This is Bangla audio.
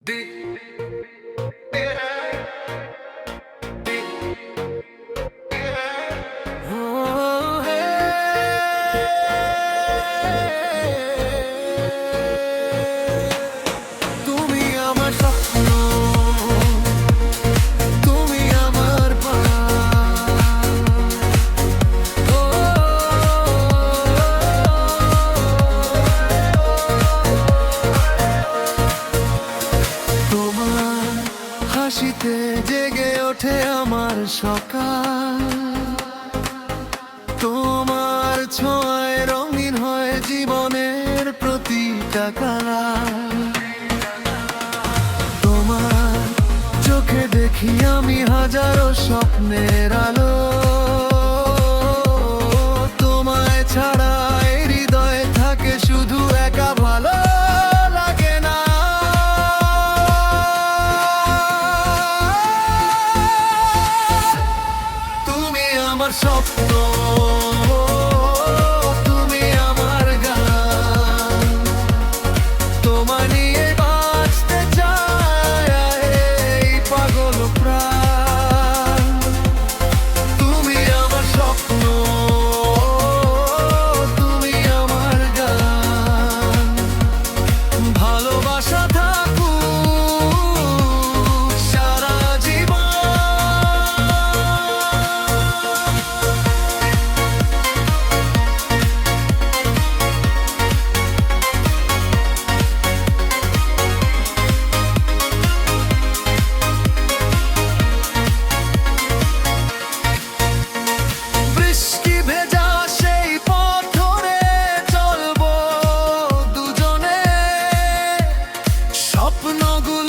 তুমি আমার স্বপ্ন, তুমি আমার তোমার হাসিতে জেগে ওঠে আমার সকাল, তোমার ছোঁয়ায় রঙিন হয় জীবনের প্রতিটা কালা। তোমার চোখে দেখি আমি হাজারো স্বপ্নের আলো, তোমায় ছাড়া এই হৃদয়ে থাকে শুধু একা, ভালো লাগে না। তুমি আমার স্বপ্ন, তুমি আমার গান, তোমায় নিয়ে বাঁচতে চায় এই পাগল প্রাণ। তুমি আমার স্বপ্ন, তুমি আমার গান, ভালোবাসা থাকুক সারা জীবন। বৃষ্টি ভেজা সেই পথ ধরে চলবো দুজনে, স্বপ্নগুলো